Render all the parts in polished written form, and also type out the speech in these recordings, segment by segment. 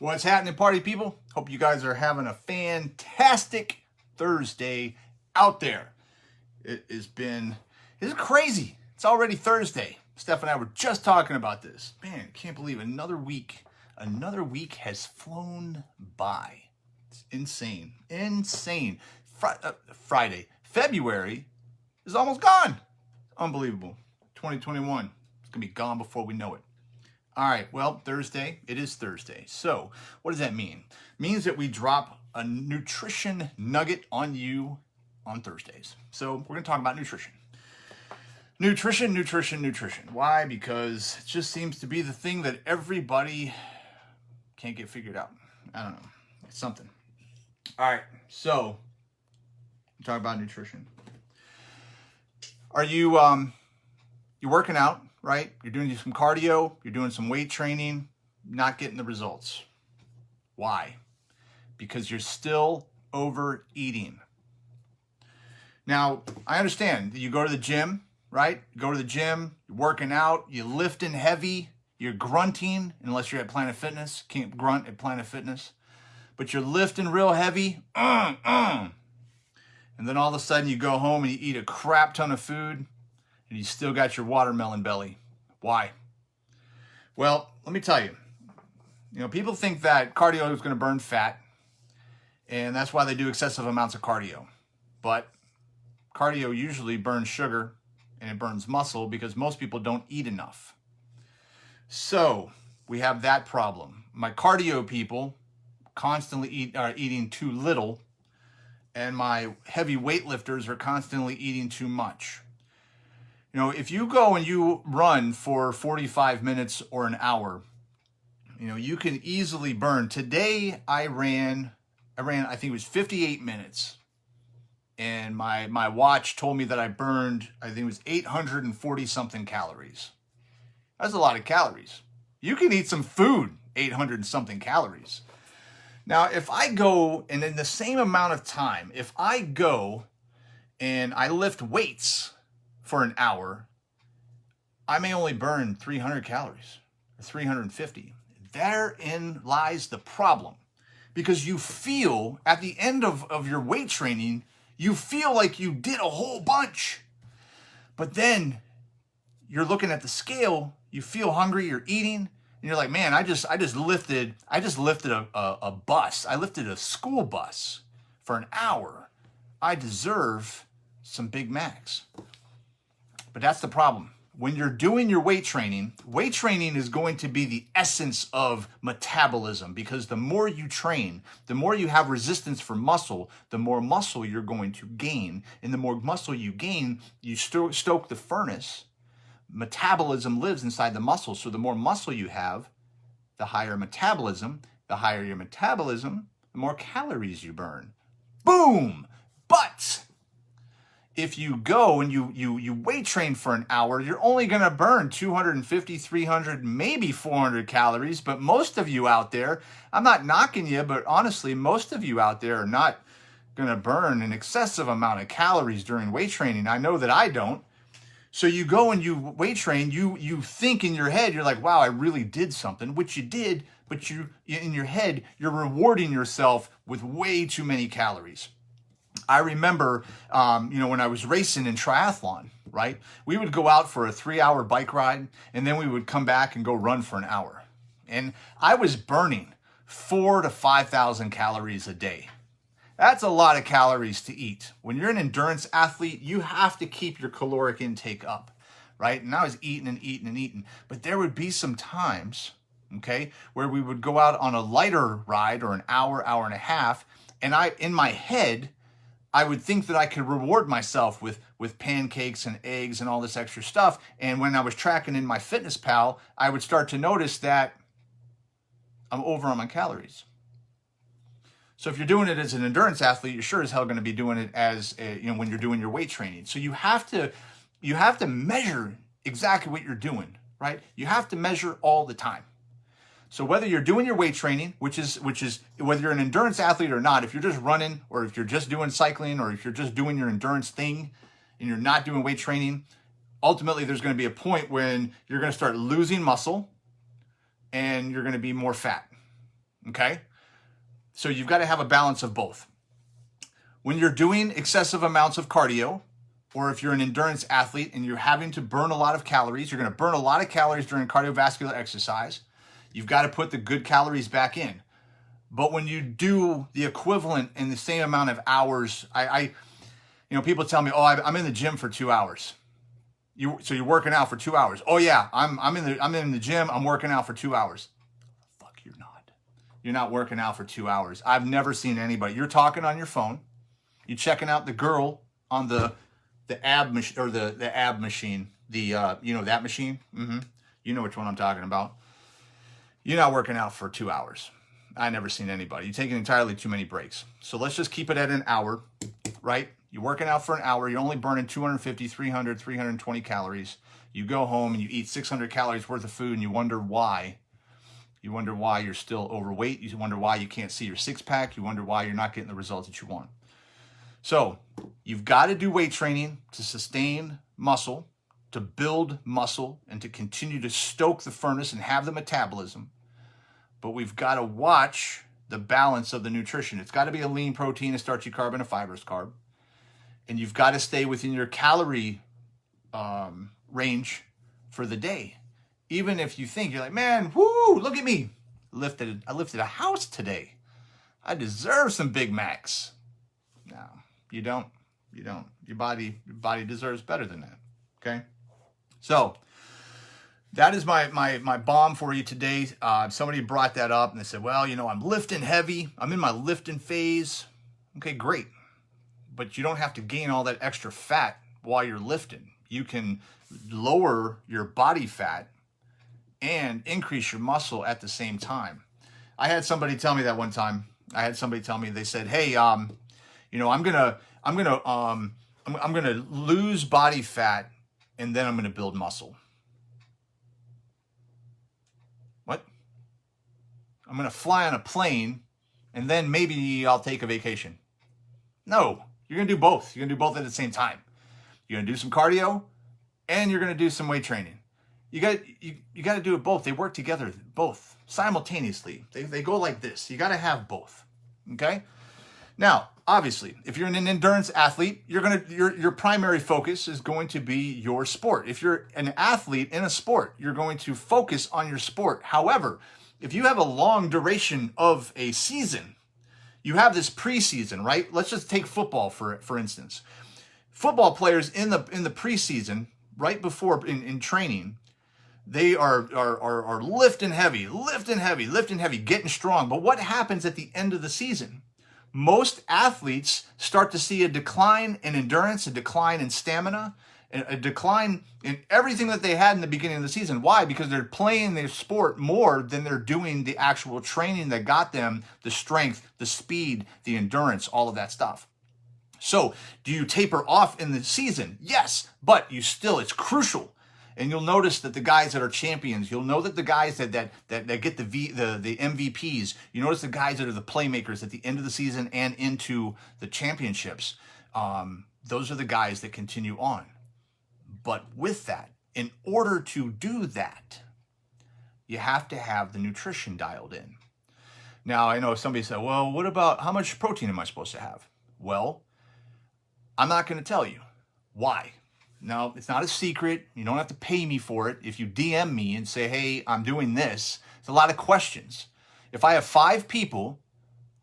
What's happening, party people? Hope you guys are having a fantastic Thursday out there. It's crazy. It's already Thursday. Steph and I were just talking about this. Man, I can't believe another week has flown by. It's insane. Friday. February is almost gone. Unbelievable. 2021. It's going to be gone before we know it. All right, well, Thursday, it is Thursday. So what does that mean? It means that we drop a nutrition nugget on you on Thursdays. So we're going to talk about nutrition. Nutrition. Why? Because it just seems to be the thing that everybody can't get figured out. I don't know. It's something. All right, so talk about nutrition. Are you you're working out? Right? You're doing some cardio, you're doing some weight training, not getting the results. Why? Because you're still overeating. Now, I understand that you go to the gym, right? You go to the gym, you're working out, you're lifting heavy, you're grunting, unless you're at Planet Fitness. Can't grunt at Planet Fitness. But you're lifting real heavy. And then all of a sudden you go home and you eat a crap ton of food. And you still got your watermelon belly. Why? Well, let me tell you. People think that cardio is going to burn fat, and that's why they do excessive amounts of cardio. But cardio usually burns sugar, and it burns muscle because most people don't eat enough. So we have that problem. My cardio people constantly are eating too little, and my heavy weightlifters are constantly eating too much. If you go and you run for 45 minutes or an hour, you can easily burn. Today I ran, I think it was 58 minutes. And my watch told me that I burned, I think it was 840 something calories. That's a lot of calories. You can eat some food, 800 something calories. Now, if I go and in the same amount of time, if I go and I lift weights for an hour, I may only burn 300 calories or 350. Therein lies the problem. Because you feel, at the end of your weight training, you feel like you did a whole bunch. But then you're looking at the scale, you feel hungry, you're eating, and you're like, man, I just lifted a bus. I lifted a school bus for an hour. I deserve some Big Macs. But that's the problem. When you're doing your weight training is going to be the essence of metabolism, because the more you train, the more you have resistance for muscle, the more muscle you're going to gain. And the more muscle you gain, you stoke the furnace. Metabolism lives inside the muscle. So the more muscle you have, the higher metabolism. The higher your metabolism, the more calories you burn. Boom! But if you go and you weight train for an hour, you're only going to burn 250, 300, maybe 400 calories. But most of you out there, I'm not knocking you, but honestly, most of you out there are not going to burn an excessive amount of calories during weight training. I know that I don't. So you go and you weight train, you think in your head, you're like, wow, I really did something, which you did, but in your head, you're rewarding yourself with way too many calories. I remember, when I was racing in triathlon, right? We would go out for a 3-hour bike ride, and then we would come back and go run for an hour. And I was burning 4,000 to 5,000 calories a day. That's a lot of calories to eat. When you're an endurance athlete, you have to keep your caloric intake up, right? And I was eating. But there would be some times, okay, where we would go out on a lighter ride or an hour and a half, and in my head, I would think that I could reward myself with pancakes and eggs and all this extra stuff. And when I was tracking in MyFitnessPal, I would start to notice that I'm over on my calories. So if you're doing it as an endurance athlete, you're sure as hell going to be doing it as when you're doing your weight training. So you have to measure exactly what you're doing, right? You have to measure all the time. So whether you're doing your weight training, which is whether you're an endurance athlete or not, if you're just running or if you're just doing cycling or if you're just doing your endurance thing and you're not doing weight training, ultimately there's going to be a point when you're going to start losing muscle and you're going to be more fat. okay? So you've got to have a balance of both. When you're doing excessive amounts of cardio, or if you're an endurance athlete and you're having to burn a lot of calories, you're going to burn a lot of calories during cardiovascular exercise. You've got to put the good calories back in. But when you do the equivalent in the same amount of hours, people tell me, oh, I'm in the gym for 2 hours. So you're working out for 2 hours. Oh yeah, I'm in the gym. I'm working out for 2 hours. Fuck, you're not. You're not working out for 2 hours. I've never seen anybody. You're talking on your phone. You're checking out the girl on the ab machine or the ab machine. That machine. You know which one I'm talking about. You're not working out for 2 hours. I never seen anybody. You're taking entirely too many breaks. So let's just keep it at an hour, right? You're working out for an hour. You're only burning 250, 300, 320 calories. You go home and you eat 600 calories worth of food and you wonder why. You wonder why you're still overweight. You wonder why you can't see your six pack. You wonder why you're not getting the results that you want. So you've got to do weight training to sustain muscle, to build muscle, and to continue to stoke the furnace and have the metabolism. But we've got to watch the balance of the nutrition. It's got to be a lean protein, a starchy carb, and a fibrous carb. And you've got to stay within your calorie range for the day. Even if you think, you're like, man, whoo, look at me. I lifted a house today. I deserve some Big Macs. No, you don't. You don't. Your body deserves better than that. Okay? So that is my bomb for you today. Somebody brought that up and they said, well, I'm lifting heavy. I'm in my lifting phase. Okay, great. But you don't have to gain all that extra fat while you're lifting. You can lower your body fat and increase your muscle at the same time. I had somebody tell me that one time. They said, hey, I'm gonna lose body fat and then I'm gonna build muscle. What? I'm gonna fly on a plane and then maybe I'll take a vacation. No, you're gonna do both. You're gonna do both at the same time. You're gonna do some cardio and you're gonna do some weight training. You got to do it both. They work together, both simultaneously. They go like this. You got to have both. Okay. Now, obviously, if you're an endurance athlete, your primary focus is going to be your sport. If you're an athlete in a sport, you're going to focus on your sport. However, if you have a long duration of a season, you have this preseason, right? Let's just take football for instance. Football players in the preseason, right before in training, they are lifting heavy, getting strong. But what happens at the end of the season? Most athletes start to see a decline in endurance, a decline in stamina, a decline in everything that they had in the beginning of the season. Why? Because they're playing their sport more than they're doing the actual training that got them the strength, the speed, the endurance, all of that stuff. So do you taper off in the season? Yes, but it's crucial. And you'll notice that the guys that are champions, you'll know that the guys that get the MVPs, you notice the guys that are the playmakers at the end of the season and into the championships. Those are the guys that continue on. But with that, in order to do that, you have to have the nutrition dialed in. Now, I know somebody said, well, what about how much protein am I supposed to have? Well, I'm not going to tell you. Why? No, it's not a secret. You don't have to pay me for it. If you DM me and say, hey, I'm doing this, it's a lot of questions. If I have 5 people,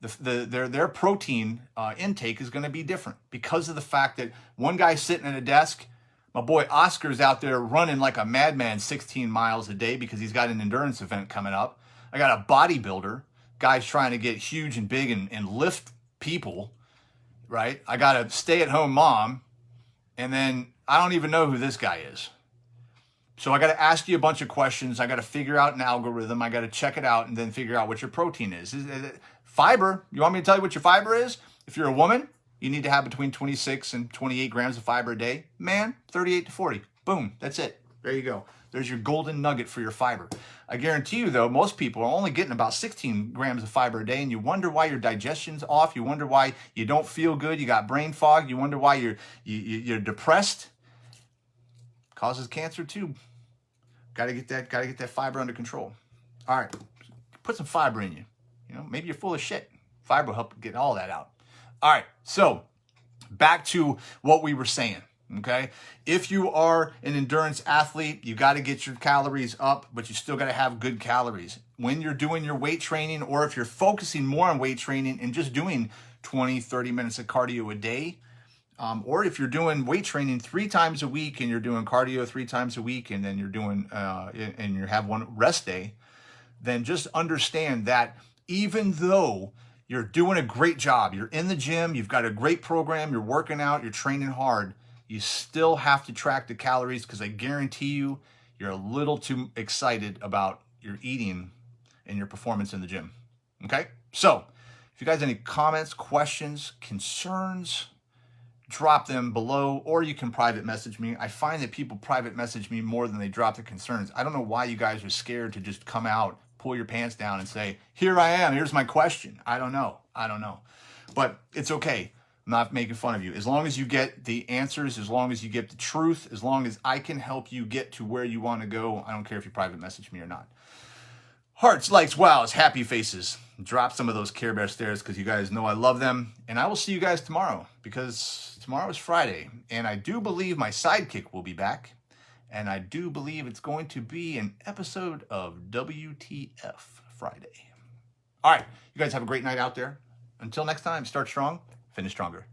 their protein intake is going to be different because of the fact that one guy's sitting at a desk. My boy Oscar's out there running like a madman 16 miles a day because he's got an endurance event coming up. I got a bodybuilder. Guy's trying to get huge and big and lift people, right? I got a stay-at-home mom. And then I don't even know who this guy is. So I got to ask you a bunch of questions. I got to figure out an algorithm. I got to check it out and then figure out what your protein is. Fiber, you want me to tell you what your fiber is? If you're a woman, you need to have between 26 and 28 grams of fiber a day. Man, 38 to 40. Boom, that's it. There you go. There's your golden nugget for your fiber. I guarantee you, though, most people are only getting about 16 grams of fiber a day, and you wonder why your digestion's off. You wonder why you don't feel good. You got brain fog. You wonder why you're depressed. Causes cancer too. Got to get that fiber under control. All right, put some fiber in you. You know, maybe you're full of shit. Fiber will help get all that out. All right, so back to what we were saying. Okay, if you are an endurance athlete, you got to get your calories up, but you still got to have good calories. When you're doing your weight training, or if you're focusing more on weight training and just doing 20, 30 minutes of cardio a day, or if you're doing weight training 3 times a week and you're doing cardio 3 times a week, and then you're doing, and you have one rest day, then just understand that even though you're doing a great job, you're in the gym, you've got a great program, you're working out, you're training hard, you still have to track the calories, because I guarantee you, you're a little too excited about your eating and your performance in the gym. Okay? So, if you guys have any comments, questions, concerns, drop them below, or you can private message me. I find that people private message me more than they drop the concerns. I don't know why you guys are scared to just come out, pull your pants down and say, here I am, here's my question. I don't know. But it's okay. I'm not making fun of you. As long as you get the answers, as long as you get the truth, as long as I can help you get to where you want to go, I don't care if you private message me or not. Hearts, likes, wows, happy faces. Drop some of those Care Bear stares, because you guys know I love them. And I will see you guys tomorrow, because tomorrow is Friday. And I do believe my sidekick will be back. And I do believe it's going to be an episode of WTF Friday. All right, you guys have a great night out there. Until next time, start strong, finish stronger.